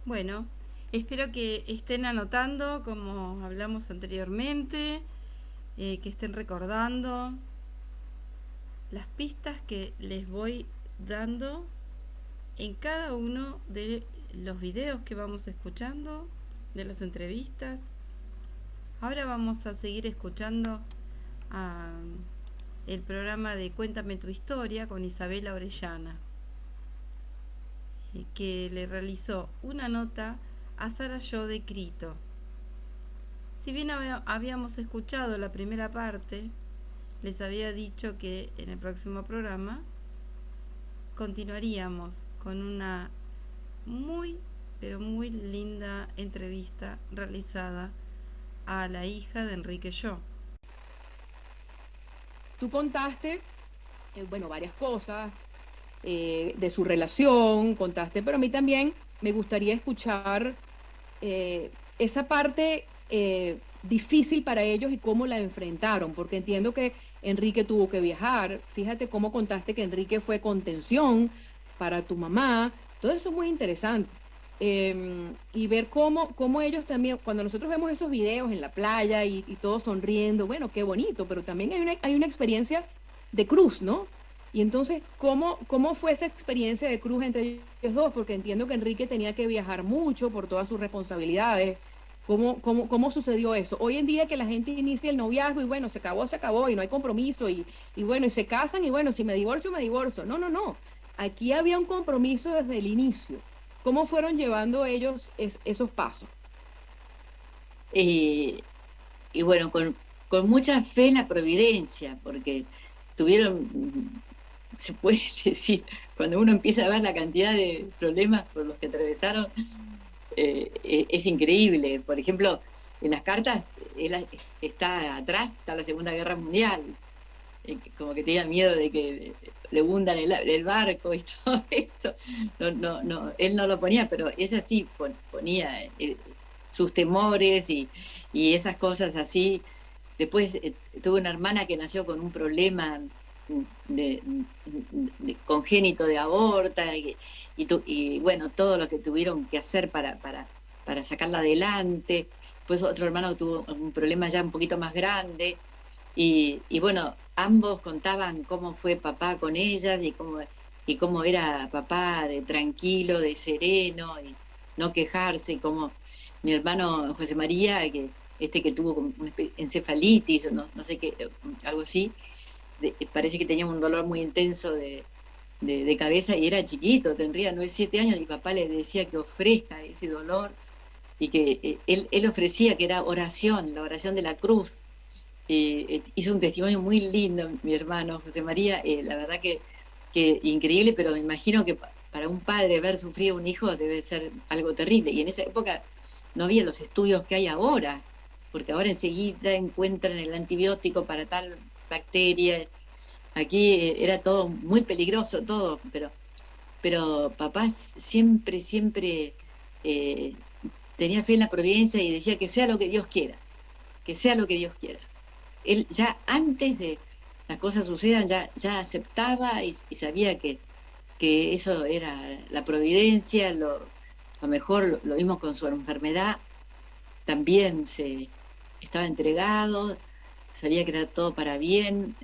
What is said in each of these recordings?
Bueno, espero que estén anotando como hablamos anteriormente, que estén recordando las pistas que les voy dando en cada uno de los videos que vamos escuchando, de las entrevistas. Ahora vamos a seguir escuchando a el programa de Cuéntame tu historia con Isabela Orellana, que le realizó una nota a Sara Yo de Crito. Si bien habíamos escuchado la primera parte, les había dicho que en el próximo programa continuaríamos con una muy, pero muy linda entrevista realizada a la hija de Enrique Yo. Tú contaste, bueno, varias cosas de su relación, contaste, pero a mí también me gustaría escuchar esa parte difícil para ellos y cómo la enfrentaron, porque entiendo que Enrique tuvo que viajar. Fíjate cómo contaste que Enrique fue contención para tu mamá. Todo eso es muy interesante. Y ver cómo ellos también, cuando nosotros vemos esos videos en la playa y todos sonriendo, bueno, qué bonito, pero también hay una experiencia de cruz, ¿no? Y entonces, ¿cómo fue esa experiencia de cruz entre ellos dos? Porque entiendo que Enrique tenía que viajar mucho por todas sus responsabilidades. ¿Cómo sucedió eso? Hoy en día que la gente inicia el noviazgo y bueno, se acabó y no hay compromiso y bueno, y se casan y bueno, si me divorcio, me divorcio. No, no, no. Aquí había un compromiso desde el inicio. ¿Cómo fueron llevando ellos esos pasos? Eh, y bueno, con mucha fe en la providencia, porque tuvieron, se puede decir, cuando uno empieza a ver la cantidad de problemas por los que atravesaron, es increíble. Por ejemplo, en las cartas, él está atrás, está la Segunda Guerra Mundial, como que tenía miedo de que le hundan el barco y todo eso. No, no, no, él no lo ponía, pero ella sí ponía sus temores y esas cosas así. Después tuve una hermana que nació con un problema de, de congénito de aorta y bueno, todo lo que tuvieron que hacer para sacarla adelante. Pues otro hermano tuvo un problema ya un poquito más grande y bueno, ambos contaban cómo fue papá con ellas y cómo era papá de tranquilo, de sereno y no quejarse, y como mi hermano José María, que tuvo como una encefalitis o no sé qué, algo así, parece que tenía un dolor muy intenso de cabeza y era chiquito, tendría 9 7 años y papá le decía que ofrezca ese dolor y que él ofrecía que era oración, la oración de la cruz. Hizo un testimonio muy lindo mi hermano José María, la verdad que increíble, pero me imagino que para un padre ver sufrir a un hijo debe ser algo terrible. Y en esa época no había los estudios que hay ahora, porque ahora enseguida encuentran el antibiótico para tal bacteria. Aquí era todo muy peligroso, todo, pero papá siempre, siempre eh, tenía fe en la providencia y decía que sea lo que Dios quiera, que sea lo que Dios quiera. Él ya antes de las cosas sucedan, ya aceptaba y sabía que eso era la providencia, lo mejor lo vimos con su enfermedad, también se estaba entregado, sabía que era todo para bien.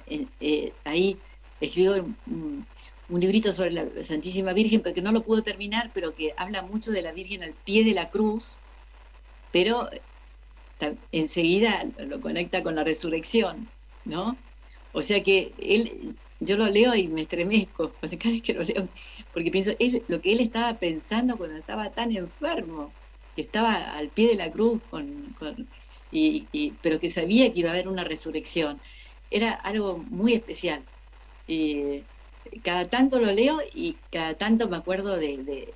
Ahí escribió un librito sobre la Santísima Virgen, pero que no lo pudo terminar, pero que habla mucho de la Virgen al pie de la cruz, pero enseguida lo conecta con la resurrección, ¿no? O sea que yo lo leo y me estremezco cada vez que lo leo, porque pienso, es lo que él estaba pensando cuando estaba tan enfermo, que estaba al pie de la cruz, pero que sabía que iba a haber una resurrección. Era algo muy especial. Y cada tanto lo leo y cada tanto me acuerdo de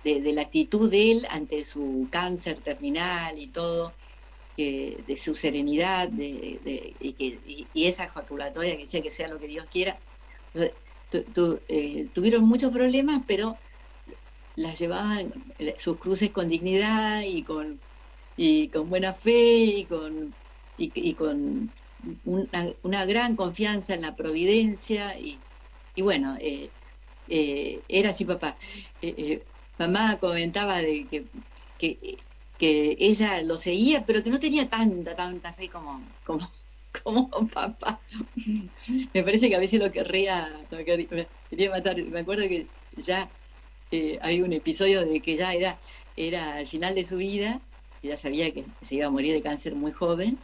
la actitud de él ante su cáncer terminal y todo, de su serenidad y esa ejaculatoria que decía que sea lo que Dios quiera. Tuvieron muchos problemas, pero las llevaban sus cruces con dignidad y con buena fe y con una gran confianza en la providencia y bueno, era así papá. mamá comentaba de que, que ella lo seguía, pero que no tenía tanta fe como papá. Me parece que a veces me quería matar. Me acuerdo que ya hay un episodio de que ya era al final de su vida, ella sabía que se iba a morir de cáncer muy joven,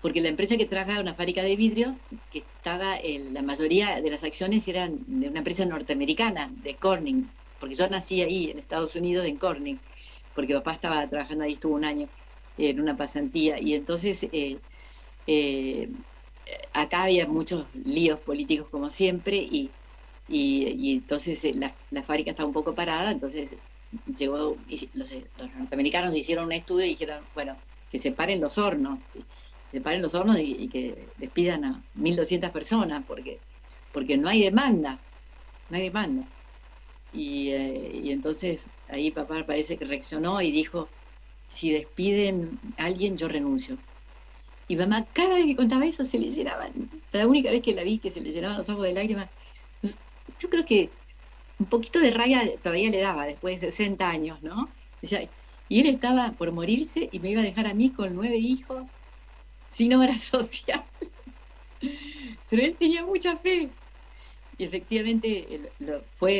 porque la empresa que trabajaba era una fábrica de vidrios, que estaba, la mayoría de las acciones eran de una empresa norteamericana, de Corning, porque yo nací ahí en Estados Unidos, en Corning, porque papá estaba trabajando ahí, estuvo un año en una pasantía, y entonces eh, acá había muchos líos políticos como siempre, y entonces la fábrica estaba un poco parada, entonces llegó, los norteamericanos hicieron un estudio y dijeron, bueno, que separen los hornos y que despidan a 1.200 personas, porque no hay demanda, no hay demanda. Y entonces ahí papá parece que reaccionó y dijo, si despiden a alguien, yo renuncio. Y mamá, cada vez que contaba eso, se le llenaban, la única vez que la vi que se le llenaban los ojos de lágrimas, yo creo que un poquito de rabia todavía le daba después de 60 años, ¿no? Decía, y él estaba por morirse y me iba a dejar a mí con 9 hijos, sin obra social. Pero él tenía mucha fe. Y efectivamente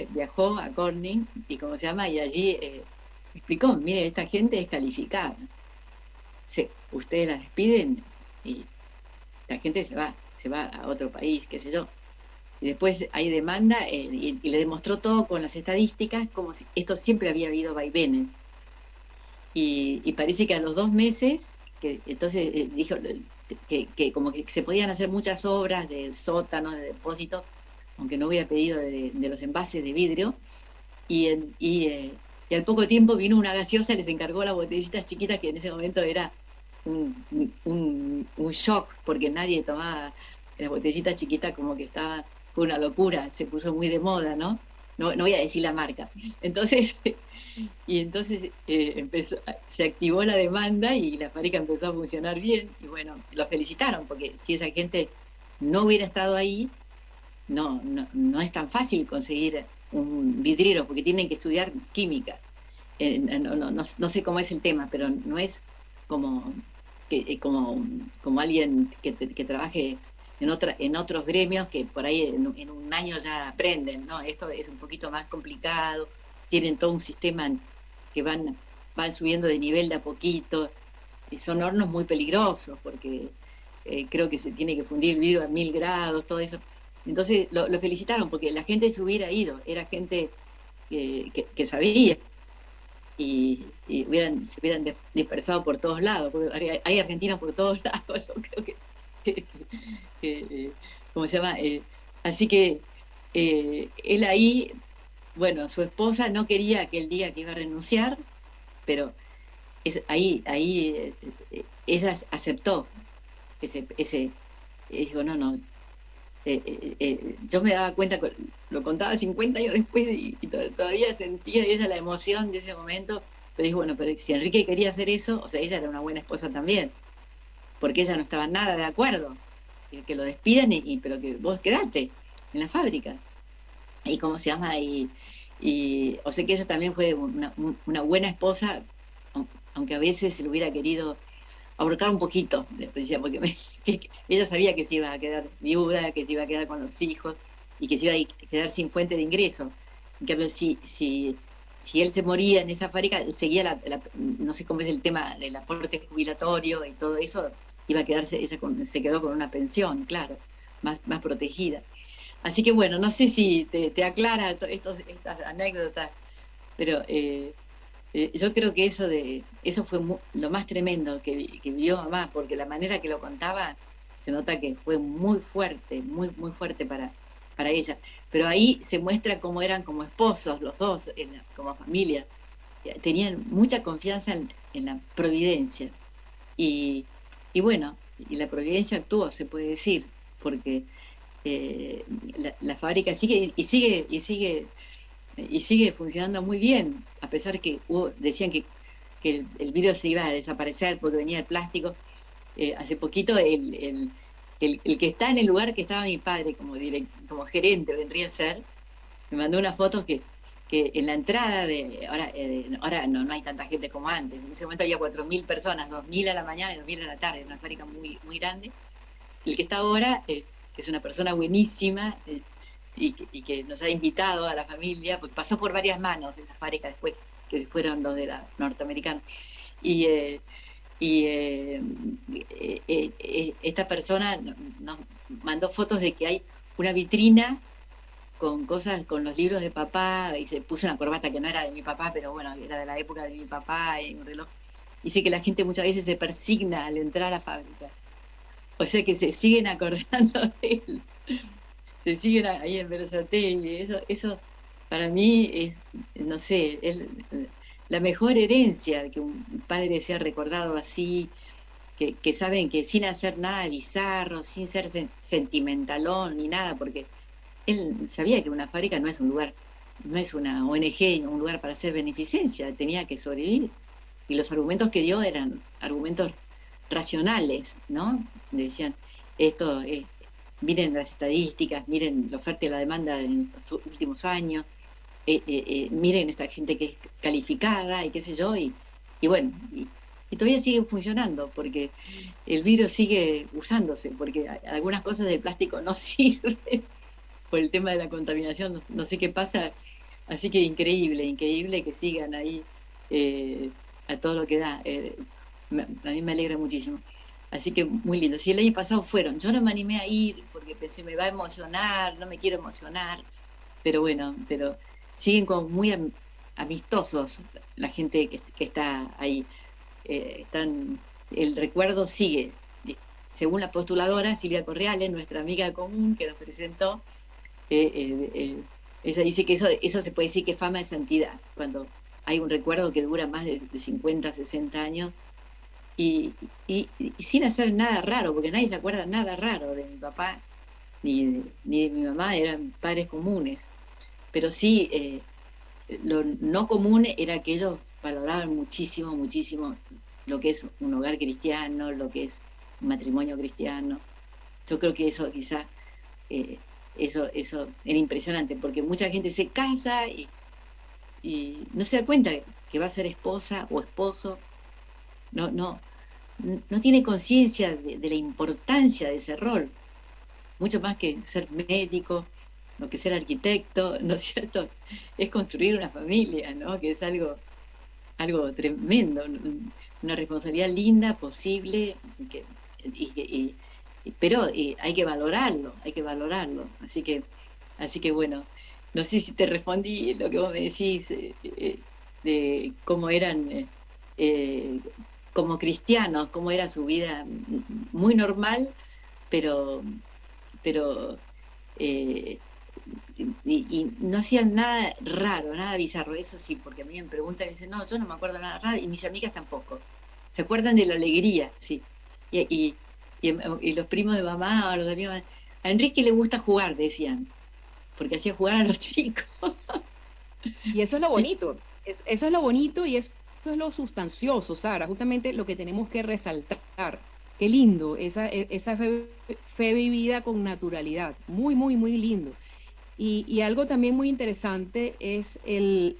viajó a Corning, y como se llama, y allí explicó, mire, esta gente es calificada. Ustedes la despiden y la gente se va a otro país, qué sé yo. Y después hay demanda, y le demostró todo con las estadísticas, como si esto siempre había habido vaivenes. Y parece que a los 2 meses, que entonces dijo que como que se podían hacer muchas obras de sótanos, de depósitos, aunque no hubiera pedido de los envases de vidrio, y al poco tiempo vino una gaseosa, les encargó las botellitas chiquitas, que en ese momento era un shock, porque nadie tomaba las botellitas chiquitas, como que fue una locura, se puso muy de moda, ¿no? No voy a decir la marca. Entonces, se activó la demanda y la fábrica empezó a funcionar bien, y bueno, lo felicitaron, porque si esa gente no hubiera estado ahí, no es tan fácil conseguir un vidriero, porque tienen que estudiar química. No sé cómo es el tema, pero no es como, como alguien que trabaje en otros gremios, que por ahí en un año ya aprenden, ¿no? Esto es un poquito más complicado, tienen todo un sistema que van subiendo de nivel de a poquito, y son hornos muy peligrosos, porque creo que se tiene que fundir vidrio a 1.000 grados, todo eso. Entonces lo felicitaron, porque la gente se hubiera ido, era gente que sabía, y se hubieran dispersado por todos lados, porque hay argentinos por todos lados, yo creo que ¿cómo se llama? Así que él ahí, bueno, su esposa no quería aquel día que iba a renunciar, pero ella aceptó dijo, no, yo me daba cuenta, lo contaba 50 años después, y todavía sentía ella la emoción de ese momento, pero dijo, bueno, pero si Enrique quería hacer eso, o sea, ella era una buena esposa también, porque ella no estaba nada de acuerdo, que lo despidan, pero que vos quedate en la fábrica. Y cómo se llama, o sea que ella también fue una buena esposa, aunque a veces se lo hubiera querido ahorcar un poquito, decía, porque ella sabía que se iba a quedar viuda, que se iba a quedar con los hijos, y que se iba a quedar sin fuente de ingreso. En cambio, si él se moría en esa fábrica, seguía no sé cómo es el tema del aporte jubilatorio y todo eso, iba a quedarse, se quedó con una pensión, claro, más protegida. Así que bueno, no sé si te aclara estas anécdotas, pero yo creo que eso fue lo más tremendo que vivió mamá, porque la manera que lo contaba se nota que fue muy fuerte, muy fuerte para ella. Pero ahí se muestra cómo eran como esposos los dos, como familia. Tenían mucha confianza en la providencia. Y bueno, y la providencia actuó, se puede decir, porque la fábrica sigue funcionando muy bien, a pesar que decían que el vidrio se iba a desaparecer porque venía el plástico. Hace poquito el que está en el lugar que estaba mi padre como gerente, vendría a ser, me mandó unas fotos que que en la entrada ahora no hay tanta gente como antes. En ese momento había 4.000 personas, 2.000 a la mañana y 2.000 a la tarde, una fábrica muy, muy grande. El que está ahora, que es una persona buenísima, y que nos ha invitado a la familia, porque pasó por varias manos esa fábrica después, que fueron los de la norteamericana. Esta persona nos mandó fotos de que hay una vitrina con cosas, con los libros de papá, y se puso una corbata que no era de mi papá, pero bueno, era de la época de mi papá, y un reloj. Dice que la gente muchas veces se persigna al entrar a la fábrica. O sea que se siguen acordando de él. Se siguen ahí en Berazategui. Eso para mí es, no sé, es la mejor herencia, que un padre sea recordado así, que saben que sin hacer nada bizarro, sin ser sentimentalón ni nada, porque él sabía que una fábrica no es un lugar, no es una ONG, un lugar para hacer beneficencia, tenía que sobrevivir. Y los argumentos que dio eran argumentos racionales, ¿no? Decían, esto, miren las estadísticas, miren la oferta y la demanda en los últimos años, miren esta gente que es calificada y qué sé yo, y bueno, y todavía sigue funcionando, porque el vidrio sigue usándose, porque algunas cosas del plástico no sirven por el tema de la contaminación, no sé qué pasa, así que increíble que sigan ahí a todo lo que da. A mí me alegra muchísimo. Así que muy lindo. Si el año pasado fueron, yo no me animé a ir porque pensé me va a emocionar, no me quiero emocionar, pero bueno, pero siguen como muy amistosos la gente que está ahí. El recuerdo sigue. Según la postuladora Silvia Correales, nuestra amiga común que nos presentó, ella dice que eso se puede decir que es fama de santidad, cuando hay un recuerdo que dura más de 50, 60 años, y sin hacer nada raro, porque nadie se acuerda nada raro de mi papá ni de mi mamá, eran padres comunes, pero sí, lo no común era que ellos valoraban muchísimo lo que es un hogar cristiano, lo que es un matrimonio cristiano. Yo creo que eso quizá, eso era impresionante, porque mucha gente se casa y no se da cuenta que va a ser esposa o esposo, no tiene conciencia de la importancia de ese rol, mucho más que ser médico, no que ser arquitecto, ¿no es cierto? Es construir una familia, ¿no? Que es algo tremendo, una responsabilidad linda, posible, pero hay que valorarlo. Así que bueno, no sé si te respondí lo que vos me decís, de cómo eran como cristianos, cómo era su vida muy normal, pero y no hacían nada raro, nada bizarro, eso sí, porque a mí me preguntan y dicen, no, yo no me acuerdo nada raro, y mis amigas tampoco. Se acuerdan de la alegría, sí. Y los primos de mamá, o los amigos, a Enrique le gusta jugar, decían, porque hacía jugar a los chicos. Y eso es lo bonito, eso es lo bonito y eso es lo sustancioso, Sara, justamente lo que tenemos que resaltar. Qué lindo, esa fe vivida con naturalidad, muy, muy, muy lindo. Y algo también muy interesante es el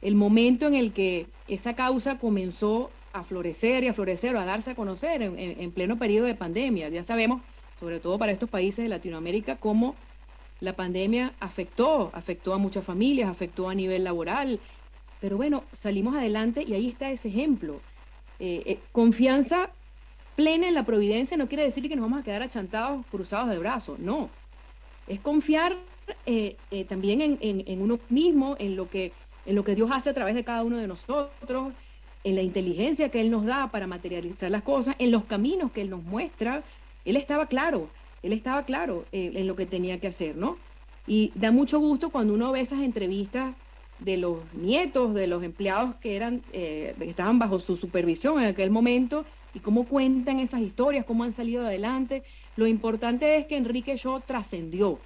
momento en el que esa causa comenzó a florecer o a darse a conocer en pleno periodo de pandemia. Ya sabemos, sobre todo para estos países de Latinoamérica, cómo la pandemia afectó a muchas familias, afectó a nivel laboral, pero bueno, salimos adelante y ahí está ese ejemplo. Confianza plena en la providencia no quiere decir que nos vamos a quedar achantados, cruzados de brazos, no. Es confiar también en uno mismo, en lo que Dios hace a través de cada uno de nosotros, en la inteligencia que Él nos da para materializar las cosas, en los caminos que Él nos muestra. Él estaba claro en lo que tenía que hacer, ¿no? Y da mucho gusto cuando uno ve esas entrevistas de los nietos, de los empleados que estaban bajo su supervisión en aquel momento, y cómo cuentan esas historias, cómo han salido adelante. Lo importante es que Enrique Shaw trascendió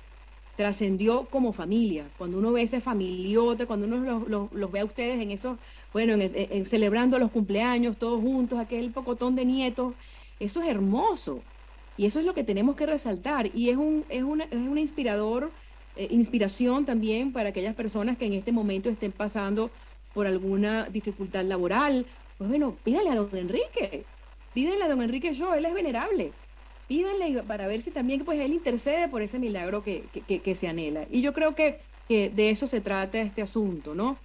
como familia. Cuando uno ve ese familiote, cuando uno los ve a ustedes en esos, bueno, celebrando los cumpleaños, todos juntos, aquel pocotón de nietos, eso es hermoso. Y eso es lo que tenemos que resaltar. Y es un inspirador inspiración también para aquellas personas que en este momento estén pasando por alguna dificultad laboral. Pues bueno, pídale a don Enrique, pídale a don Enrique Shaw, él es venerable. Pídanle para ver si también pues él intercede por ese milagro que se anhela. Y yo creo que de eso se trata este asunto, ¿no?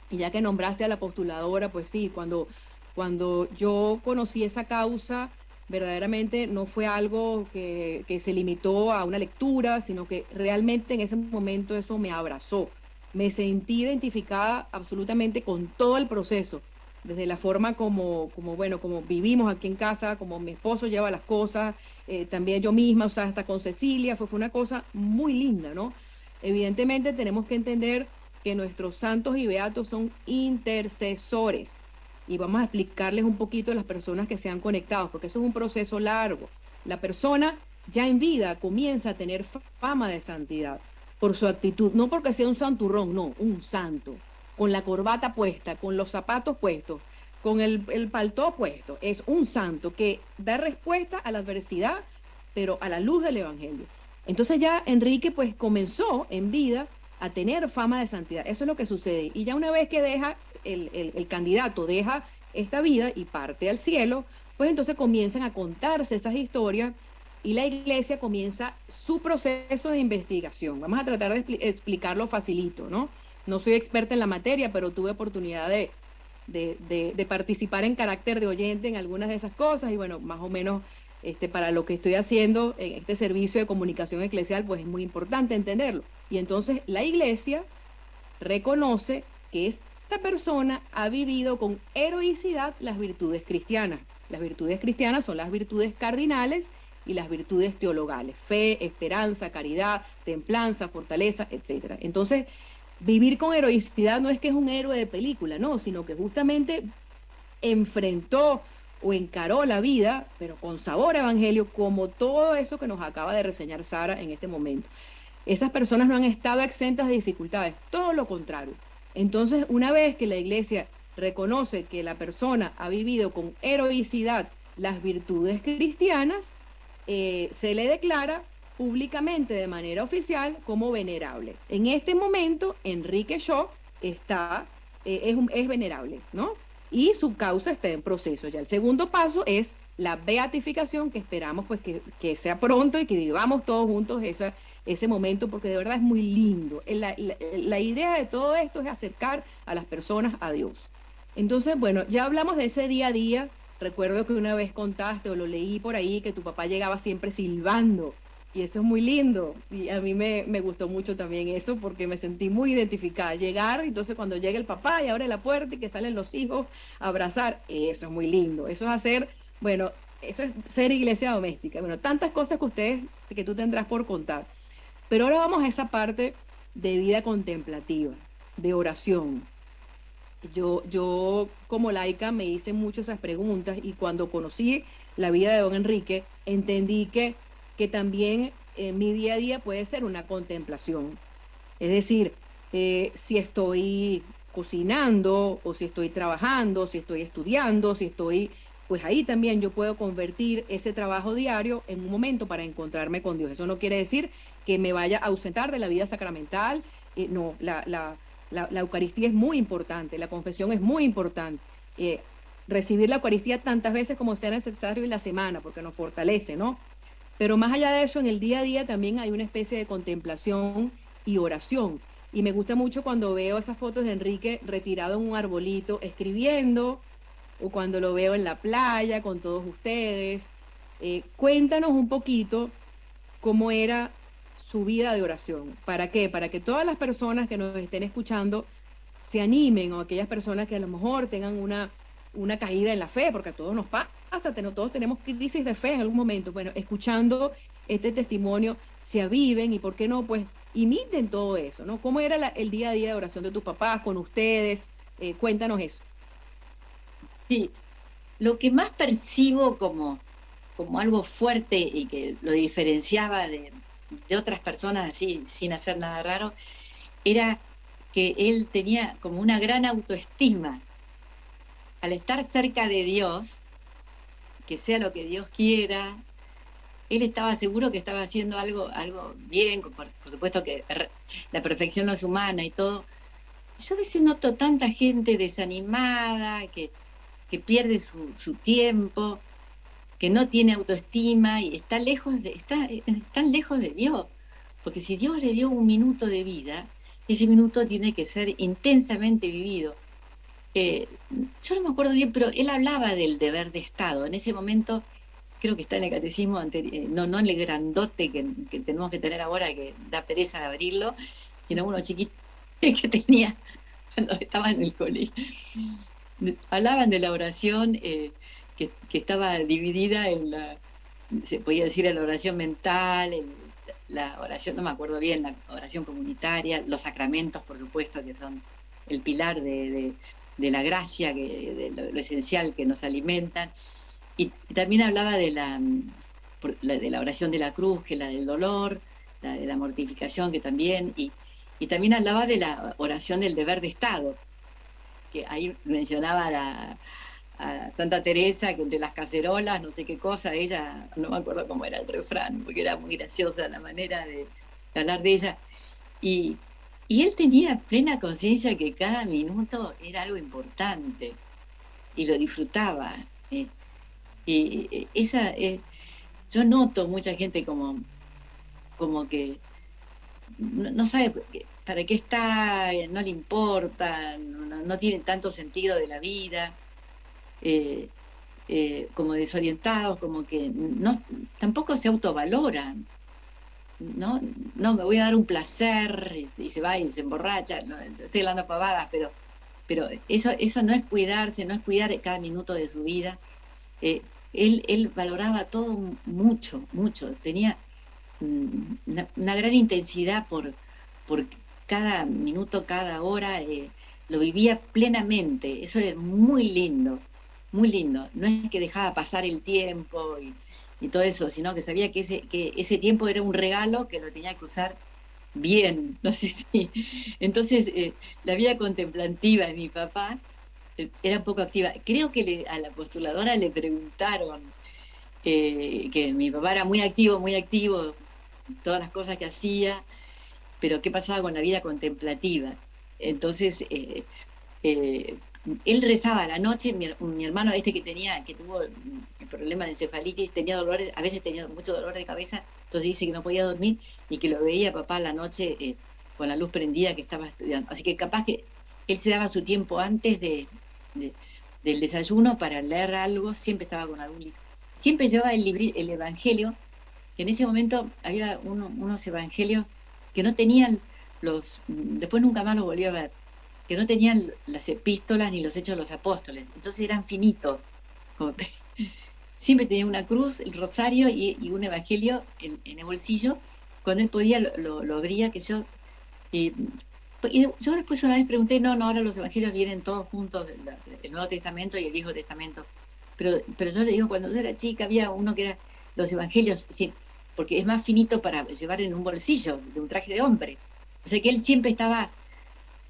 Y ya que nombraste a la postuladora, pues sí, cuando yo conocí esa causa, verdaderamente no fue algo que se limitó a una lectura, sino que realmente en ese momento eso me abrazó. Me sentí identificada absolutamente con todo el proceso, desde la forma bueno, como vivimos aquí en casa, como mi esposo lleva las cosas, también yo misma, o sea, hasta con Cecilia, fue una cosa muy linda, ¿no? Evidentemente tenemos que entender que nuestros santos y beatos son intercesores. Y vamos a explicarles un poquito a las personas que se han conectado, porque eso es un proceso largo. La persona ya en vida comienza a tener fama de santidad por su actitud, no porque sea un santurrón, no, un santo, con la corbata puesta, con los zapatos puestos, con el paltó puesto. Es un santo que da respuesta a la adversidad, pero a la luz del Evangelio. Entonces ya Enrique pues comenzó en vida a tener fama de santidad. Eso es lo que sucede. Y ya una vez que deja, el candidato deja esta vida y parte al cielo, pues entonces comienzan a contarse esas historias y la iglesia comienza su proceso de investigación. Vamos a tratar de explicarlo facilito, ¿no? No soy experta en la materia, pero tuve oportunidad de participar en carácter de oyente en algunas de esas cosas y bueno, más o menos para lo que estoy haciendo en este servicio de comunicación eclesial, pues es muy importante entenderlo. Y entonces la iglesia reconoce que esta persona ha vivido con heroicidad las virtudes cristianas. Las virtudes cristianas son las virtudes cardinales y las virtudes teologales: fe, esperanza, caridad, templanza, fortaleza, etc. Entonces, vivir con heroicidad no es que es un héroe de película, no, sino que justamente enfrentó o encaró la vida, pero con sabor a evangelio, como todo eso que nos acaba de reseñar Sara en este momento. Esas personas no han estado exentas de dificultades, todo lo contrario. Entonces, una vez que la iglesia reconoce que la persona ha vivido con heroicidad las virtudes cristianas, se le declara públicamente de manera oficial como venerable. En este momento, Enrique Shaw es venerable, ¿no? Y su causa está en proceso. Ya el segundo paso es la beatificación, que esperamos pues que sea pronto y que vivamos todos juntos ese momento, porque de verdad es muy lindo. La idea de todo esto es acercar a las personas a Dios. Entonces, bueno, ya hablamos de ese día a día. Recuerdo que una vez contaste o lo leí por ahí que tu papá llegaba siempre silbando. Y eso es muy lindo. Y a mí me gustó mucho también eso porque me sentí muy identificada. Llegar, entonces cuando llega el papá y abre la puerta y que salen los hijos a abrazar, eso es muy lindo. Eso es hacer, bueno, eso es ser iglesia doméstica. Bueno, tantas cosas que tú tendrás por contar. Pero ahora vamos a esa parte de vida contemplativa, de oración. Yo como laica me hice mucho esas preguntas y cuando conocí la vida de don Enrique, entendí que también mi día a día puede ser una contemplación. Es decir, si estoy cocinando o si estoy trabajando, si estoy estudiando, pues ahí también yo puedo convertir ese trabajo diario en un momento para encontrarme con Dios. Eso no quiere decir que me vaya a ausentar de la vida sacramental. No, la Eucaristía es muy importante, la confesión es muy importante. Recibir la Eucaristía tantas veces como sea necesario en la semana, porque nos fortalece, ¿no? Pero más allá de eso, en el día a día también hay una especie de contemplación y oración. Y me gusta mucho cuando veo esas fotos de Enrique retirado en un arbolito, escribiendo, o cuando lo veo en la playa con todos ustedes. Cuéntanos un poquito cómo era su vida de oración. ¿Para qué? Para que todas las personas que nos estén escuchando se animen, o aquellas personas que a lo mejor tengan una caída en la fe, porque a todos nos pasa, todos tenemos crisis de fe en algún momento. Bueno, escuchando este testimonio se aviven y, ¿por qué no? Pues imiten todo eso, ¿no? ¿Cómo era el día a día de oración de tus papás con ustedes? Cuéntanos eso. Sí, lo que más percibo como algo fuerte y que lo diferenciaba de otras personas así, sin hacer nada raro, era que él tenía como una gran autoestima. Al estar cerca de Dios, que sea lo que Dios quiera, él estaba seguro que estaba haciendo algo bien, por supuesto que la perfección no es humana y todo. Yo a veces noto tanta gente desanimada, que pierde su tiempo, que no tiene autoestima y está tan lejos de Dios. Porque si Dios le dio un minuto de vida, ese minuto tiene que ser intensamente vivido. Yo no me acuerdo bien, pero él hablaba del deber de Estado. En ese momento, creo que está en el catecismo, no en el grandote que tenemos que tener ahora, que da pereza de abrirlo, sino uno chiquito que tenía cuando estaba en el colegio. Hablaban de la oración que estaba dividida se podía decir la oración mental, la oración, no me acuerdo bien, la oración comunitaria, los sacramentos, por supuesto, que son el pilar de la gracia, de lo esencial que nos alimentan. Y también hablaba de la oración de la cruz, que es la del dolor, la de la mortificación, que también, y también hablaba de la oración del deber de Estado, que ahí mencionaba a Santa Teresa, que entre las cacerolas, no sé qué cosa, ella, no me acuerdo cómo era el refrán, porque era muy graciosa la manera de hablar de ella, y él tenía plena conciencia que cada minuto era algo importante, y lo disfrutaba. Yo noto mucha gente como que no sabe para qué está, no le importa, no tiene tanto sentido de la vida, como desorientados, como que tampoco se autovaloran. No, me voy a dar un placer y se va y se emborracha, no, estoy hablando pavadas, pero eso no es cuidarse, no es cuidar cada minuto de su vida. Él valoraba todo mucho, tenía una gran intensidad por cada minuto, cada hora, lo vivía plenamente, eso es muy lindo, no es que dejaba pasar el tiempo y todo eso, sino que sabía que ese tiempo era un regalo que lo tenía que usar bien, no sé si. Entonces, la vida contemplativa de mi papá era un poco activa. Creo que a la postuladora le preguntaron que mi papá era muy activo, todas las cosas que hacía, pero qué pasaba con la vida contemplativa. Entonces, él rezaba a la noche, mi hermano que tuvo el problema de encefalitis, tenía dolores, a veces tenía mucho dolor de cabeza, entonces dice que no podía dormir y que lo veía papá a la noche con la luz prendida que estaba estudiando. Así que capaz que él se daba su tiempo antes del desayuno para leer algo, siempre estaba con algún libro. Siempre llevaba el Evangelio, que en ese momento había unos evangelios que no tenían después nunca más los volví a ver, que no tenían las epístolas ni los hechos de los apóstoles, entonces eran finitos. Siempre tenía una cruz, el rosario y un evangelio en el bolsillo. Cuando él podía lo abría, que yo. Y yo después una vez pregunté, no, ahora los evangelios vienen todos juntos, el Nuevo Testamento y el Viejo Testamento. Pero yo le digo, cuando yo era chica había uno que era los evangelios, sí, porque es más finito para llevar en un bolsillo de un traje de hombre. O sea que él siempre estaba,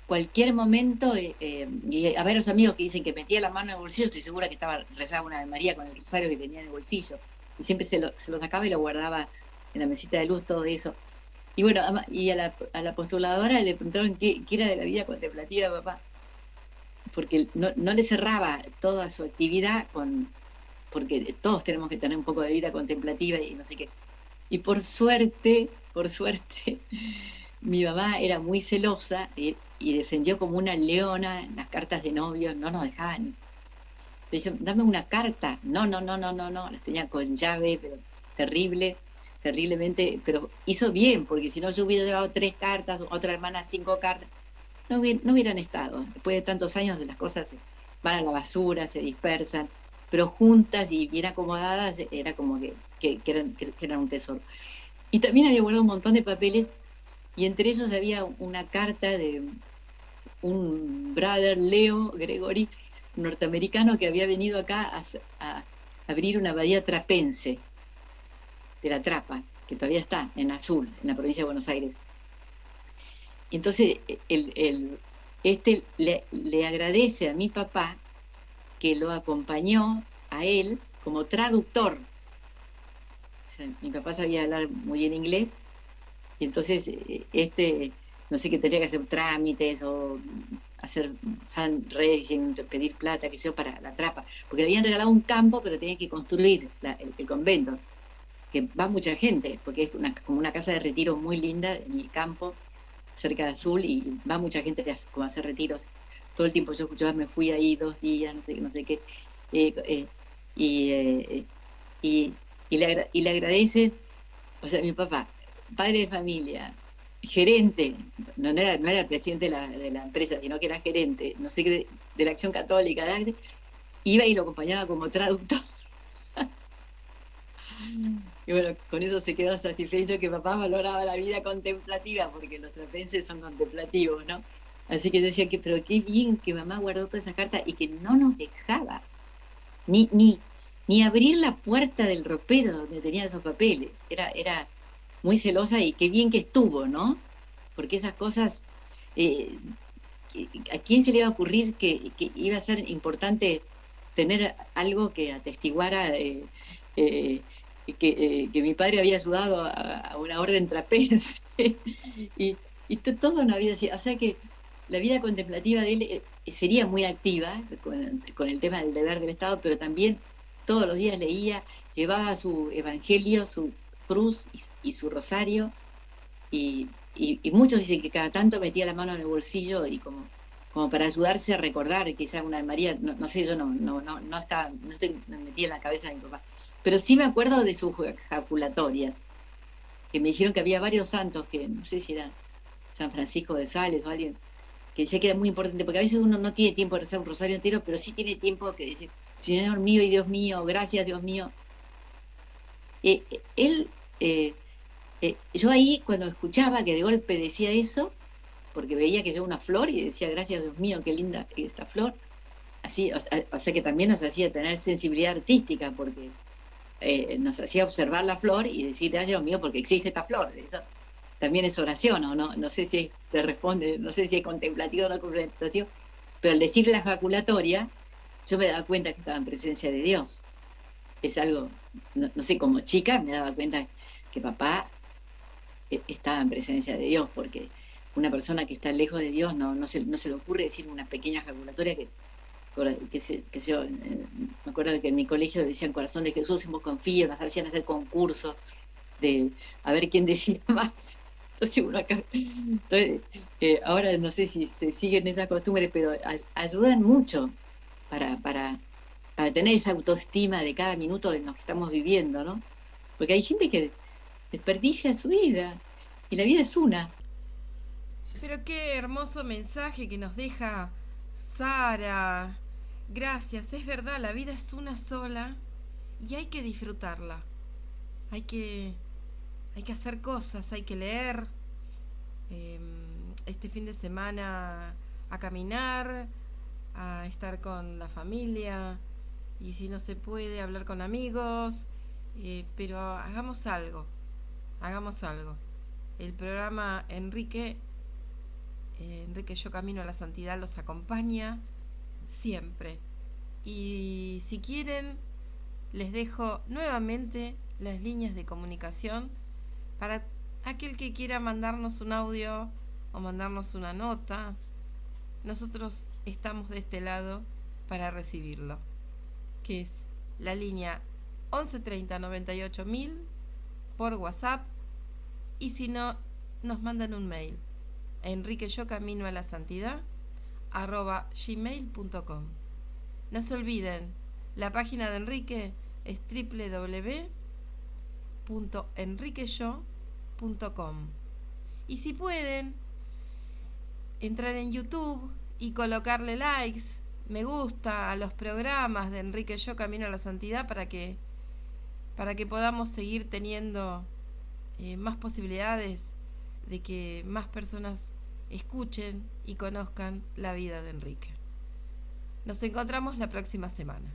cualquier momento, y a ver los amigos que dicen que metía la mano en el bolsillo, estoy segura que rezaba una Ave María con el rosario que tenía en el bolsillo. Y siempre se lo sacaba y lo guardaba en la mesita de luz, todo eso. Y bueno, y a la postuladora le preguntaron qué era de la vida contemplativa, papá, porque no le cerraba toda su actividad porque todos tenemos que tener un poco de vida contemplativa y no sé qué. Y por suerte, mi mamá era muy celosa y defendió como una leona en las cartas de novios, no nos dejaban. Le decían, dame una carta. No, las tenía con llave, pero terriblemente, pero hizo bien, porque si no yo hubiera llevado 3 cartas, otra hermana 5 cartas, no hubieran estado. Después de tantos años las cosas van a la basura, se dispersan, pero juntas y bien acomodadas era como que eran un tesoro. Y también había guardado un montón de papeles, y entre ellos había una carta de un brother Leo Gregory, norteamericano, que había venido acá a abrir una abadía trapense de la Trapa, que todavía está en Azul, en la provincia de Buenos Aires. Entonces le agradece a mi papá que lo acompañó a él como traductor. sea, mi papá sabía hablar muy bien inglés, y entonces no sé, que tenía que hacer trámites o hacer fundraising, pedir plata, qué sé yo, para la trapa, porque le habían regalado un campo, pero tenía que construir el convento, que va mucha gente, porque es como una casa de retiro muy linda en el campo, cerca de Azul, y va mucha gente como a hacer retiros. Todo el tiempo yo me fui ahí 2 días, no sé qué, eh, eh, y, eh, y, y le agradece, o sea, mi papá, padre de familia, gerente, no era el presidente de la empresa, sino que era gerente, no sé qué, de la Acción Católica, iba y lo acompañaba como traductor. Y bueno, con eso se quedó satisfecho, que papá valoraba la vida contemplativa, porque los trapenses son contemplativos, ¿no? Así que yo decía pero qué bien que mamá guardó todas esas cartas y que no nos dejaba ni, ni, ni abrir la puerta del ropero donde tenía esos papeles. Era muy celosa, y qué bien que estuvo, ¿no? Porque esas cosas, eh, ¿a quién se le iba a ocurrir que iba a ser importante tener algo que atestiguara que mi padre había ayudado a una orden trapense? Todo no había sido, o sea que la vida contemplativa de él sería muy activa con el tema del deber del Estado, pero también todos los días leía, llevaba su evangelio, su cruz y su rosario, y muchos dicen que cada tanto metía la mano en el bolsillo y como para ayudarse a recordar, quizás una de María, no sé, yo no estoy metida en la cabeza de mi papá, pero sí me acuerdo de sus jaculatorias, que me dijeron que había varios santos, que no sé si era San Francisco de Sales o alguien, que decía que era muy importante, porque a veces uno no tiene tiempo de rezar un rosario entero, pero sí tiene tiempo que decir, Señor mío y Dios mío, gracias Dios mío. Él, yo ahí cuando escuchaba que de golpe decía eso, porque veía que yo una flor y decía, gracias Dios mío, qué linda esta flor, así, o sea que también nos hacía tener sensibilidad artística, porque nos hacía observar la flor y decir, gracias Dios mío, porque existe esta flor. Eso también es oración, ¿o no? No sé si te responde, no sé si es contemplativo o no contemplativo, pero al decir la ejaculatoria, yo me daba cuenta que estaba en presencia de Dios. Es algo, no sé, como chica me daba cuenta que papá estaba en presencia de Dios, porque una persona que está lejos de Dios no se le ocurre decir una pequeña ejaculatoria que yo, me acuerdo de que en mi colegio decían Corazón de Jesús, en vos confío, nos hacían hacer concursos de a ver quién decía más. Entonces, ahora no sé si se siguen esas costumbres, pero ayudan mucho para tener esa autoestima de cada minuto en lo que estamos viviendo, ¿no? Porque hay gente que desperdicia su vida, y la vida es una. Pero qué hermoso mensaje que nos deja Sara. Gracias, es verdad, la vida es una sola y hay que disfrutarla. Hay que hacer cosas, hay que leer. Este fin de semana a caminar, a estar con la familia, y si no se puede, hablar con amigos, pero hagamos algo. El programa Enrique Yo Camino a la Santidad los acompaña siempre. Y si quieren, les dejo nuevamente las líneas de comunicación para aquel que quiera mandarnos un audio o mandarnos una nota. Nosotros estamos de este lado para recibirlo, que es la línea 1130 98.000 por WhatsApp, y si no, nos mandan un mail a enriqueyocaminoalasantidad@gmail.com. No se olviden, la página de Enrique es www.enriqueyo.com, y si pueden entrar en YouTube y colocarle likes, me gusta a los programas de Enrique Yo Camino a la Santidad, para que podamos seguir teniendo más posibilidades de que más personas escuchen y conozcan la vida de Enrique. Nos encontramos la próxima semana.